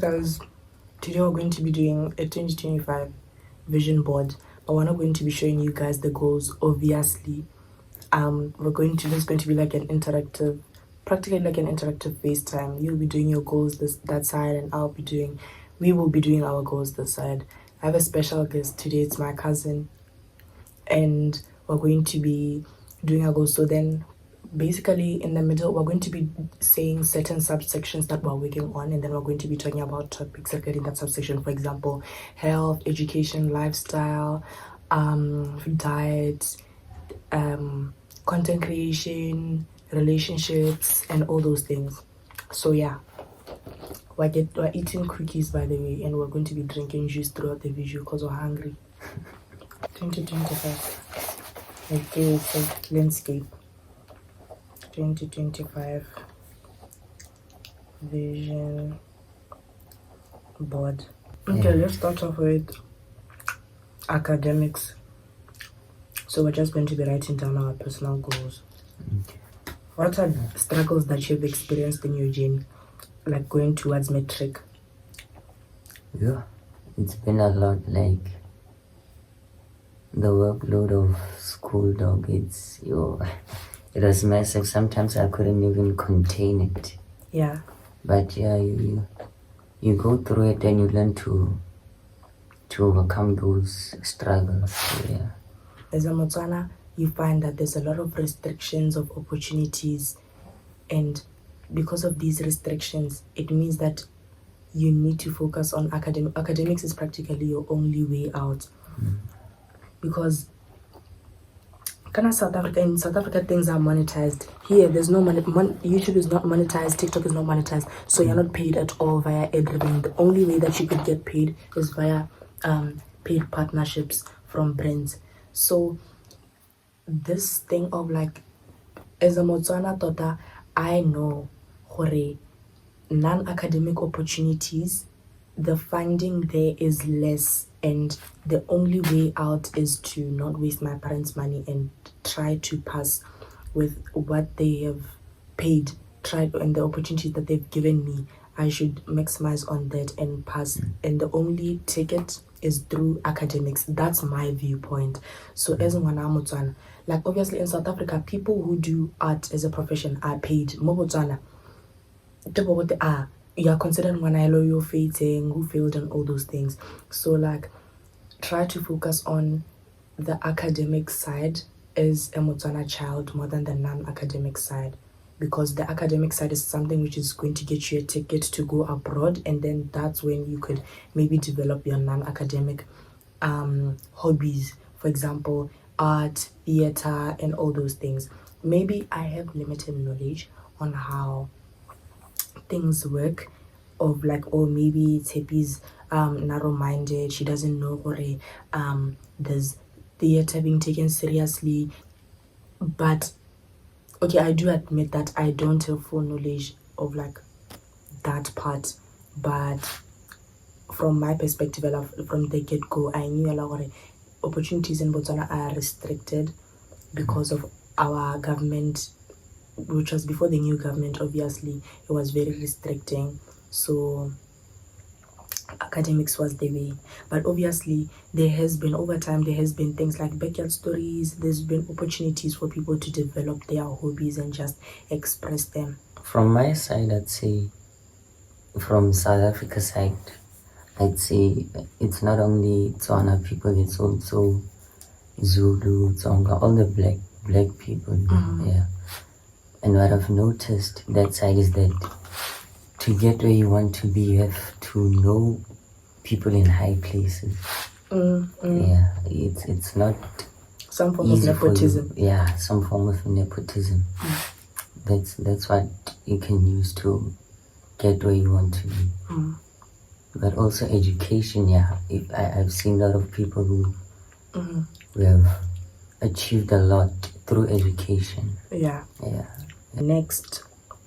guys, today we're going to be doing a 2025 vision board, but we're not going to be showing you guys the goals, obviously. There's going to be like an interactive, practically like an interactive FaceTime. You'll be doing your goals that side, and we will be doing our goals this side. I have a special guest today. It's my cousin, and we're going to be doing our goals. So then basically in the middle we're going to be saying certain subsections that we're working on, and then we're going to be talking about topics that get in that subsection. For example, health, education, lifestyle, diet, content creation, relationships, and all those things. So yeah, we're eating cookies, by the way, and we're going to be drinking juice throughout the video because we're hungry. 2025. Okay, so landscape. 2025 vision board. Okay, let's start off with academics. So we're just going to be writing down our personal goals. Okay. What are struggles that you've experienced in your journey, like going towards metric? Yeah, it's been a lot, like the workload of school, dog. It was massive. Sometimes I couldn't even contain it. Yeah. But yeah, you go through it and you learn to overcome those struggles. So, yeah. As a Motswana, you find that there's a lot of restrictions of opportunities, and because of these restrictions, it means that you need to focus on academics is practically your only way out. Because in South Africa things are monetized. Here there's no money. YouTube is not monetized, TikTok is not monetized, so you're not paid at all via ad revenue. The only way that you could get paid is via paid partnerships from brands. So this thing of like, as a Motswana Tota, I know hore non-academic opportunities, the funding there is less, and the only way out is to not waste my parents' money and try to pass with what they have paid, and the opportunities that they've given me. I should maximize on that and pass, and the only ticket is through academics. That's my viewpoint. So as Ngwana Motswana, like obviously in South Africa, people who do art as a profession are paid. Mo Botswana, you are considered when I know you're fating, who failed, and all those things. So like, try to focus on the academic side as a Motswana child more than the non-academic side, because the academic side is something which is going to get you a ticket to go abroad, and then that's when you could maybe develop your non-academic hobbies, for example art, theater, and all those things. Maybe I have limited knowledge on how things work, of like, or maybe Tepi's narrow-minded, she doesn't know or there's theater being taken seriously. But okay, I do admit that I don't have full knowledge of like that part, but from my perspective, from the get-go, I knew a lot of opportunities in Botswana are restricted because of our government, which was before the new government. Obviously it was very restricting, so academics was the way. But obviously there has been, over time, there has been things like backyard stories. There's been opportunities for people to develop their hobbies and just express them. From my side, I'd say, from South Africa side, I'd say it's not only Tswana people, it's also Zulu, Tsonga, all the black people. Yeah. And what I've noticed that side is that to get where you want to be, you have to know people in high places. Yeah, it's not some form of nepotism. Yeah, some form of nepotism. That's what you can use to get where you want to be. But also education. Yeah, I've seen a lot of people who have achieved a lot through education. Yeah. Next,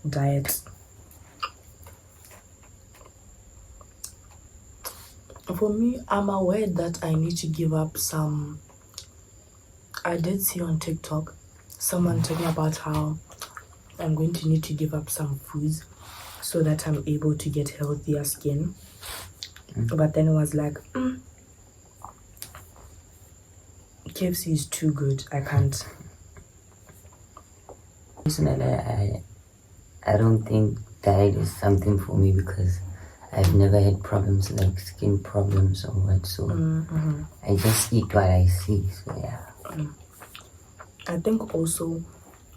diet. For me, I'm aware that I need to give up some. I did see on TikTok someone talking about how I'm going to need to give up some foods so that I'm able to get healthier skin. But then it was like, KFC is too good. I can't. Personally, I don't think diet is something for me because I've never had problems like skin problems or what. So I just eat what I see. So yeah. I think also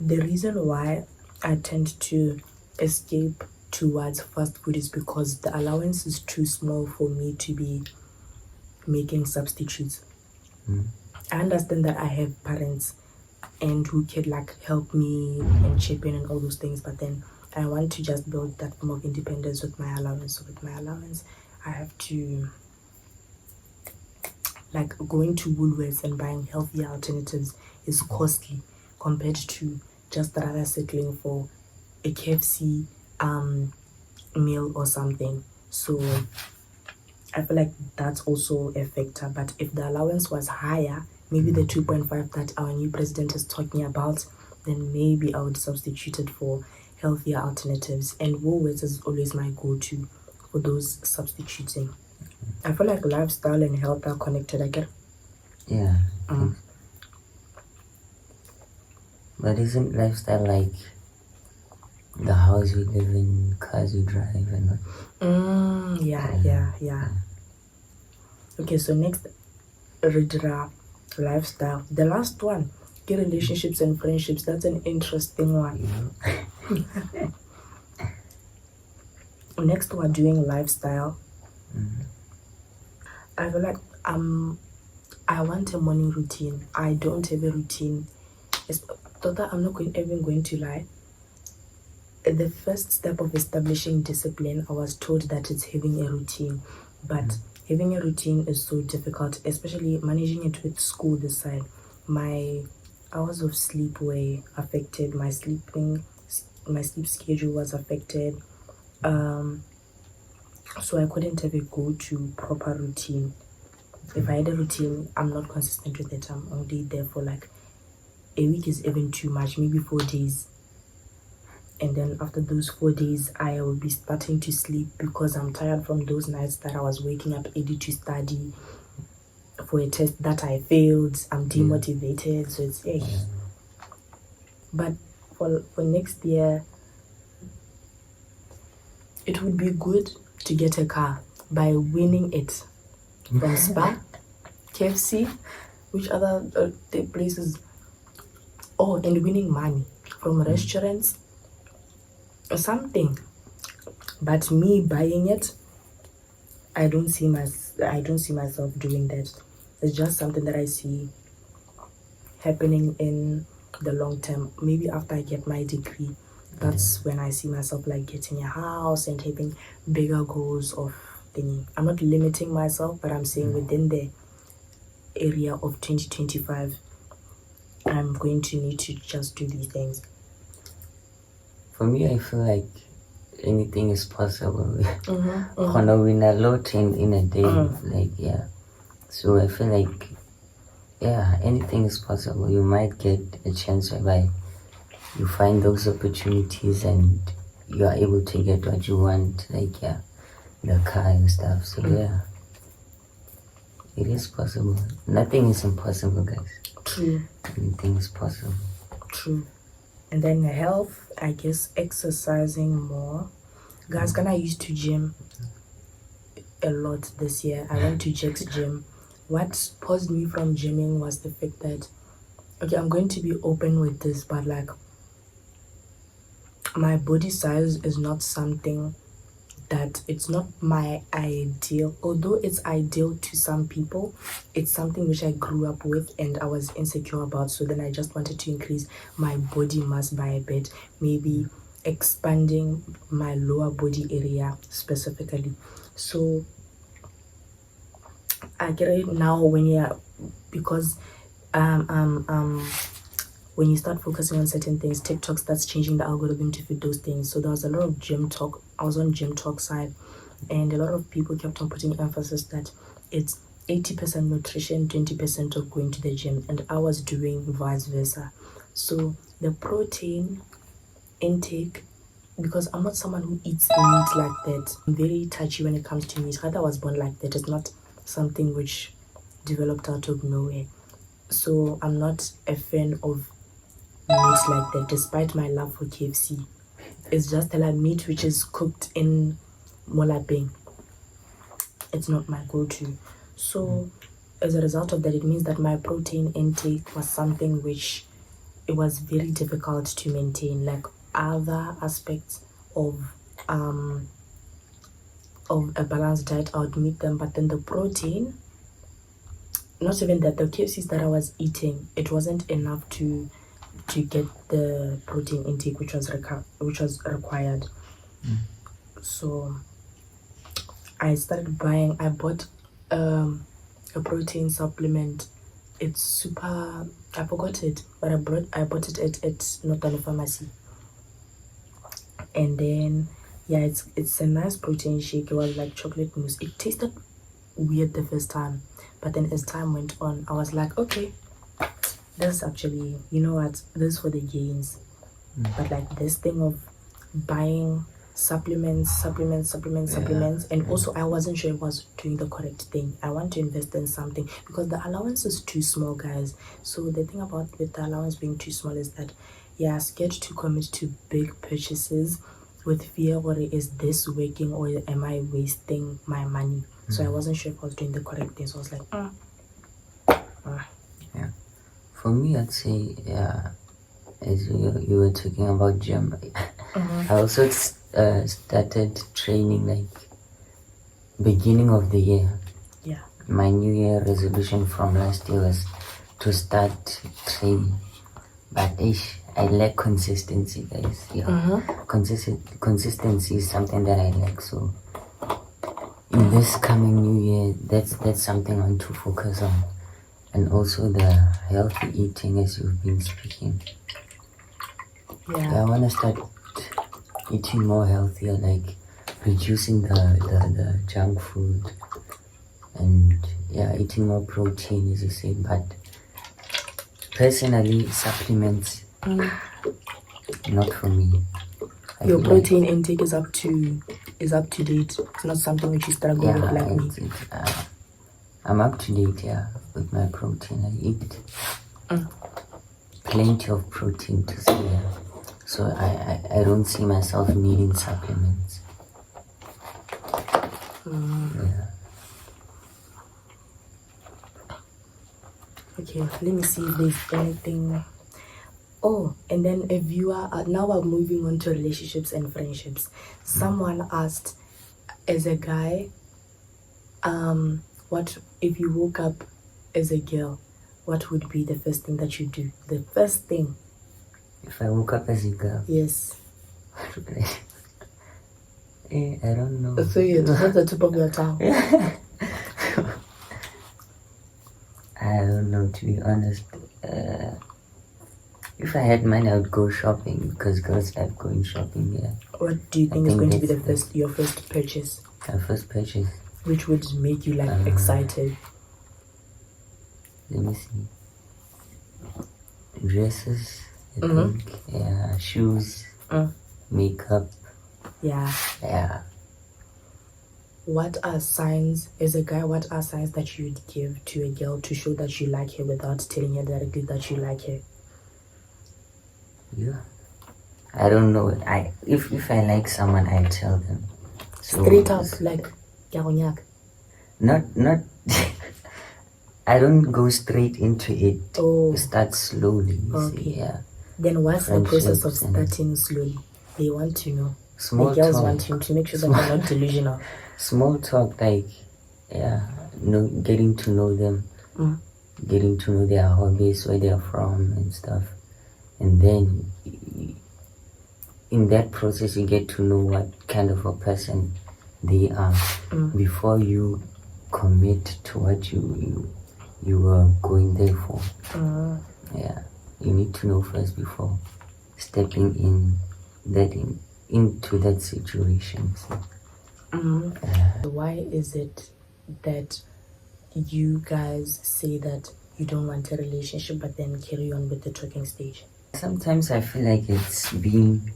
the reason why I tend to escape towards fast food is because the allowance is too small for me to be making substitutes. I understand that I have parents and who can like help me and chip in and all those things, but then I want to just build that form of independence with my allowance. So with my allowance, I have to like going to Woolworths and buying healthier alternatives is costly compared to just rather settling for a KFC meal or something. So I feel like that's also a factor. But if the allowance was higher, maybe the 2.5 that our new president is talking about, then maybe I would substitute it for healthier alternatives. And Woolworths is always my go-to for those substituting. I feel like lifestyle and health are connected. I get. Yeah. But isn't lifestyle like the house we live in, cars we drive, and what? Yeah. Okay, so next, Ridra, lifestyle. The last one, get relationships and friendships. That's an interesting one. Next, we're doing lifestyle. I feel like I want a morning routine. I don't have a routine. I'm not even going to lie. The first step of establishing discipline, I was told that it's having a routine, but having a routine is so difficult, especially managing it with school this side. My hours of sleep were affected. My sleep schedule was affected. So I couldn't have a go-to proper routine. If I had a routine, I'm not consistent with it. I'm only there for like a week is even too much, maybe 4 days. And then after those 4 days, I will be starting to sleep because I'm tired from those nights that I was waking up early to study for a test that I failed. I'm demotivated, so it's But for next year, it would be good to get a car by winning it from Spa, KFC, which other places. Oh, and winning money from restaurants or something. But me buying it, I don't see myself doing that. It's just something that I see happening in the long term. Maybe after I get my degree, that's when I see myself like getting a house and having bigger goals of thingy. I'm not limiting myself, but I'm saying within the area of 2025, I'm going to need to just do these things. For me, I feel like anything is possible. Gonna win a lot in a day, like yeah. So I feel like anything is possible. You might get a chance whereby you find those opportunities and you are able to get what you want, like the car and stuff. So it is possible. Nothing is impossible, guys. True. Anything is possible. True. And then health, I guess exercising more. Guys, I used to gym a lot this year. I went to Jack's gym. What paused me from gymming was the fact that, okay, I'm going to be open with this, but like my body size is not something that it's not my ideal. Although it's ideal to some people, it's something which I grew up with and I was insecure about. So then I just wanted to increase my body mass by a bit, maybe expanding my lower body area specifically. So I get it now because when you start focusing on certain things, TikTok starts changing the algorithm to fit those things. So there was a lot of gym talk. I was on gym talk side, and a lot of people kept on putting emphasis that it's 80% nutrition, 20% of going to the gym, and I was doing vice versa. So the protein intake because I'm not someone who eats meat like that. I'm very touchy when it comes to meat. Rather, I was born like that. It's not something which developed out of nowhere. So I'm not a fan of meat like that, despite my love for KFC. It's just like meat which is cooked in molapeng. It's not my go-to. So as a result of that, it means that my protein intake was something which it was very difficult to maintain. Like other aspects of a balanced diet, I would meet them, but then the protein, not even that, the KFCs that I was eating, it wasn't enough to get the protein intake which was required. So I bought a protein supplement. It's super, I forgot it, but I bought it at Northern Pharmacy. And then yeah, it's a nice protein shake. It was like chocolate mousse. It tasted weird the first time, but then as time went on, I was like, okay, this actually, you know what, this is for the gains. But like this thing of buying supplements, and also I wasn't sure if I was doing the correct thing. I want to invest in something because the allowance is too small, guys. So the thing about with the allowance being too small is that I'm scared to commit to big purchases with fear, what is this working or am I wasting my money? So I wasn't sure if I was doing the correct thing. So I was like, Yeah. For me, I'd say, as you were talking about gym, I also started training like beginning of the year. Yeah. My New Year resolution from last year was to start training, but I lack consistency, guys. Yeah, consistency is something that I lack. So in this coming New Year, that's something I want to focus on, and also the healthy eating, as you've been speaking. Yeah. I want to start eating more healthier, like reducing the junk food, and eating more protein, as you said. But personally, supplements, not for me. Your protein intake is up to date. It's not something which you struggle with like me. I'm up to date, with my protein. I eat plenty of protein to say. So I don't see myself needing supplements. Yeah. Okay, let me see if there's anything. Oh, and then a viewer, now we're moving on to relationships and friendships. Someone asked, as a guy, what if you woke up as a girl, what would be the first thing that you do? The first thing. If I woke up as a girl? Yes. I don't know. So it's not the tip of your tongue. I don't know, to be honest. If I had money, I would go shopping because girls like going shopping. Yeah. What do you think is going to be your first purchase? My first purchase. Which would make you like excited? Let me see. Dresses, I think. Yeah, shoes, makeup. Yeah. What are signs, as a guy, what are signs that you would give to a girl to show that you like her without telling her directly that you like her? Yeah. I don't know. If I like someone, I tell them. So straight up, like Garognac. Not I don't go straight into it. Start slowly. Okay. See, yeah. Then what's the process of starting slowly? They want to know. Small the girls talk. Want you to make sure that they're not delusional. Small talk, like getting to know them, getting to know their hobbies, where they're from and stuff. And then in that process you get to know what kind of a person they are before you commit to what you are going there for. Yeah, you need to know first before stepping into that situation. So, why is it that you guys say that you don't want a relationship but then carry on with the talking stage? Sometimes I feel like it's being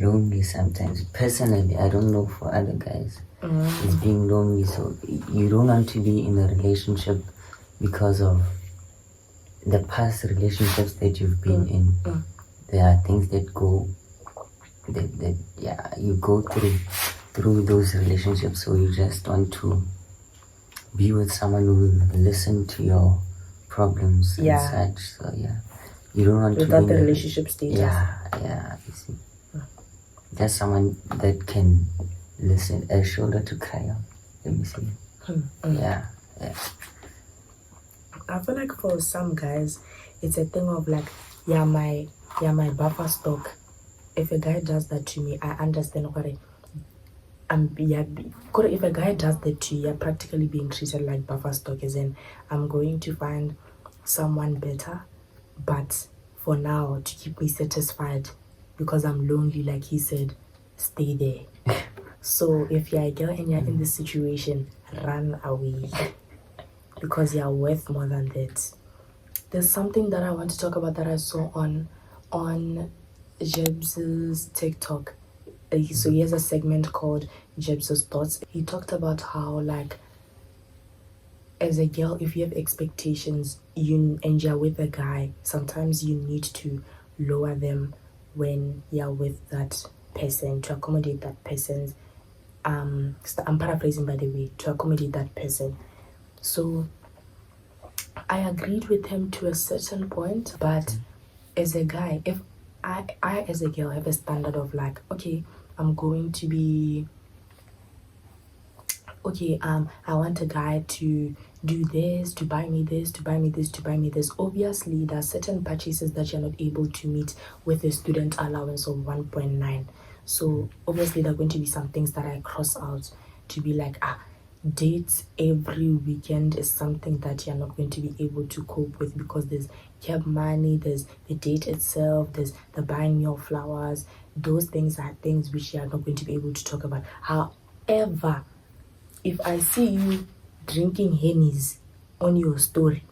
lonely sometimes. Personally, I don't know for other guys. It's being lonely, so you don't want to be in a relationship because of the past relationships that you've been in. There are things that you go through those relationships, so you just want to be with someone who will listen to your problems and such. So you don't want without to be the in relationship status. you see. Just someone that can listen, a shoulder to cry on. Let me see. Yeah. I feel like for some guys, it's a thing of like, my buffer stock. If a guy does that to me, I understand what if a guy does that to you, you're practically being treated like buffer stock, as in I'm going to find someone better, but for now, to keep me satisfied because I'm lonely, like he said, stay there. So if you're a girl and you're in this situation, run away because you're worth more than that. There's something that I want to talk about that I saw on Jeb's TikTok. So he has a segment called Jeb's Thoughts. He talked about how, like, as a girl, if you have expectations and you're with a guy, sometimes you need to lower them when you're with that person to accommodate that person's so I'm paraphrasing, by the way, to accommodate that person. So I agreed with him to a certain point, but as a guy, if I as a girl have a standard of like, okay, I'm going to be okay, I want a guy to do this, to buy me this, to buy me this, to buy me this. Obviously, there are certain purchases that you're not able to meet with a student allowance of 1.9. So obviously there are going to be some things that I cross out to be like, dates every weekend is something that you're not going to be able to cope with because there's cab money, there's the date itself, there's the buying me of flowers. Those things are things which you're not going to be able to talk about. However, if I see you drinking Hennies on your story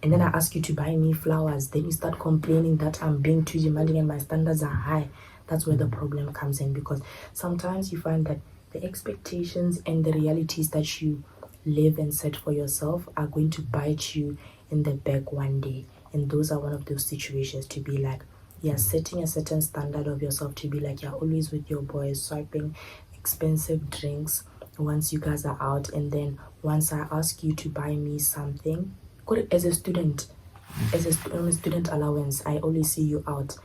and then I ask you to buy me flowers, then you start complaining that I'm being too demanding and my standards are high. That's where the problem comes in, because sometimes you find that the expectations and the realities that you live and set for yourself are going to bite you in the back one day. And those are one of those situations to be like, you're setting a certain standard of yourself to be like, you're always with your boys, swiping expensive drinks once you guys are out, and then once I ask you to buy me something, as a student, on a student allowance, I always see you out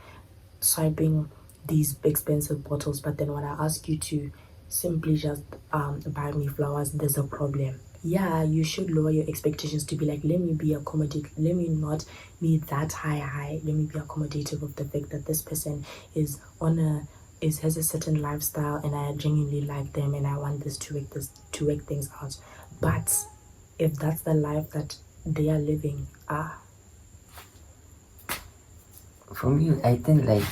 swiping these expensive bottles, but then when I ask you to simply just buy me flowers, there's a problem. Yeah, you should lower your expectations to be like, let me be accommodative, let me not be that high, let me be accommodative of the fact that this person is has a certain lifestyle and I genuinely like them and I want this to work things out. But if that's the life that they are living, for me, I think like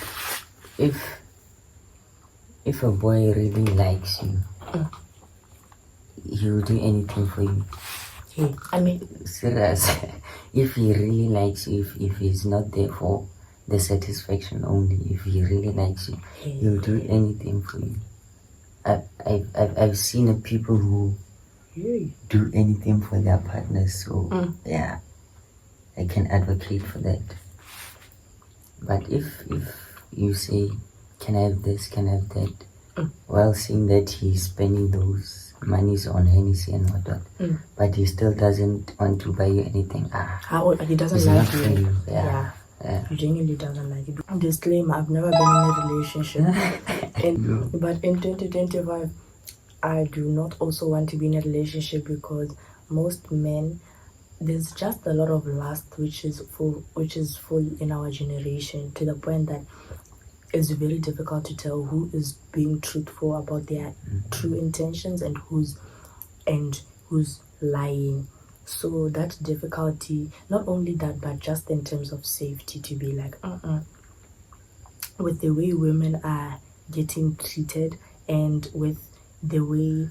if a boy really likes you, he will do anything for you. Hey, I mean, serious. If he really likes you, if he's not there for the satisfaction only, if he really likes you, he'll do anything for you. I've seen people who do anything for their partners, so yeah, I can advocate for that. But if you say, can I have this, can I have that, while seeing that he's spending those monies on Hennessy and whatnot, but he still doesn't want to buy you anything, he doesn't like you. Yeah. He genuinely doesn't like you. Disclaimer, I've never been in a relationship. But in 2025, I do not also want to be in a relationship because most men, there's just a lot of lust which is full in our generation, to the point that it's very difficult to tell who is being truthful about their true intentions and who's lying. So that difficulty, not only that, but just in terms of safety, to be like, with the way women are getting treated and with the way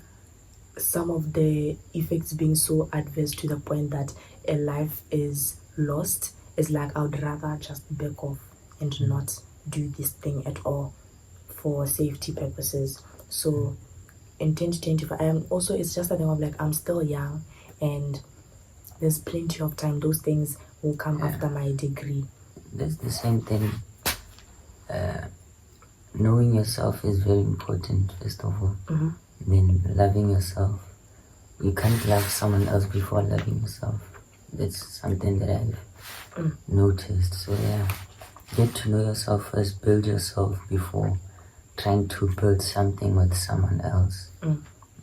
some of the effects being so adverse to the point that a life is lost, is like, I would rather just back off and not do this thing at all for safety purposes. So in 2025, I am also, it's just a thing of like, I'm still young and there's plenty of time. Those things will come after my degree. That's the same thing. Knowing yourself is very important, first of all. Then loving yourself. You can't love someone else before loving yourself. That's something that I've noticed. So yeah, get to know yourself first, build yourself before trying to build something with someone else.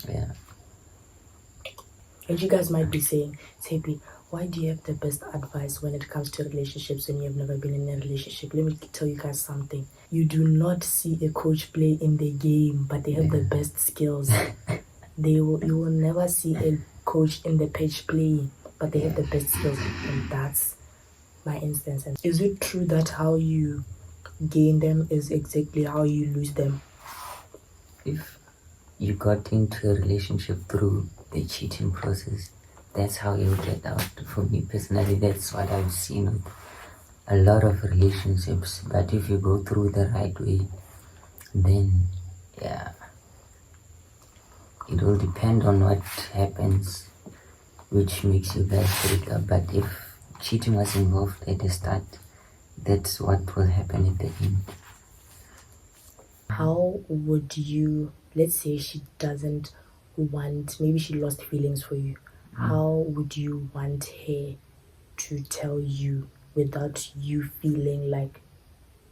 Yeah. And you guys might be saying, Tepi, why do you have the best advice when it comes to relationships when you've never been in a relationship? Let me tell you guys something. You do not see a coach play in the game, but they have the best skills. You will never see a coach in the pitch playing, but they have the best skills. And that's my instance. And is it true that how you gain them is exactly how you lose them? If you got into a relationship through the cheating process, that's how you get out. For me personally, that's what I've seen with a lot of relationships. But if you go through the right way, then yeah, it will depend on what happens, which makes you guys break up. But if cheating was involved at the start, that's what will happen at the end. How would you, let's say she doesn't want, maybe she lost feelings for you, how would you want her to tell you without you feeling like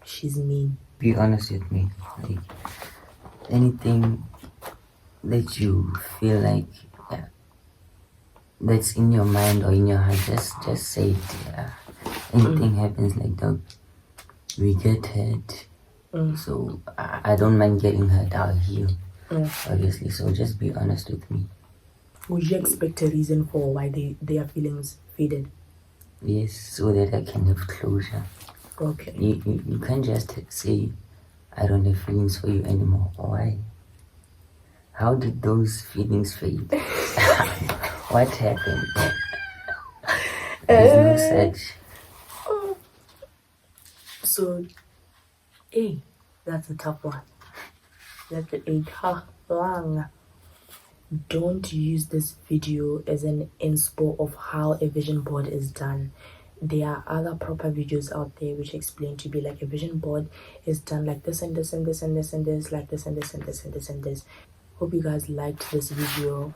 she's mean? Be honest with me. Like anything that you feel like that's in your mind or in your heart, just say it. Anything happens like that, we get hurt. So I don't mind getting hurt. I'll heal, obviously. So just be honest with me. Would you expect a reason for why their feelings faded? Yes, so that I can have closure. Okay. You can't just say, I don't have feelings for you anymore. Why? How did those feelings fade? What happened? There's no such. So, hey, that's a tough one. That's a tough one. Don't use this video as an inspo of how a vision board is done. There are other proper videos out there which explain to be like a vision board is done like this and this and this and this and this, like this and this and this and this and this. Hope you guys liked this video,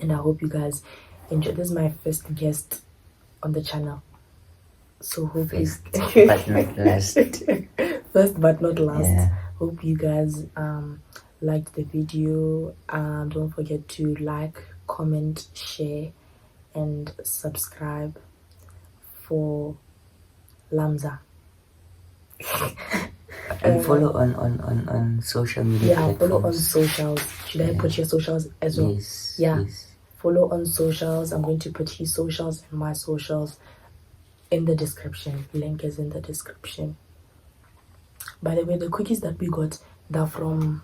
and I hope you guys enjoyed. This is my first guest on the channel, so hope First but not last. First but not last. Yeah. Hope you guys liked the video. Don't forget to like, comment, share, and subscribe for Lamza. And follow on social media platforms. Follow on socials. Should I put your socials as well? Yes. Yes. Follow on socials. I'm going to put his socials and my socials in the description. Link is in the description. By the way, the cookies that we got, they're from,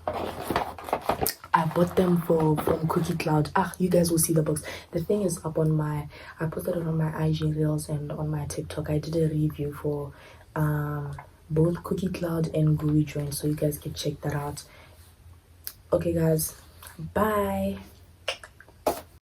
I bought them from Cookie Cloud. You guys will see the box. The thing is up on I posted it on my IG Reels and on my TikTok. I did a review for both Cookie Cloud and Gooey Joint, so you guys can check that out. Okay guys, bye.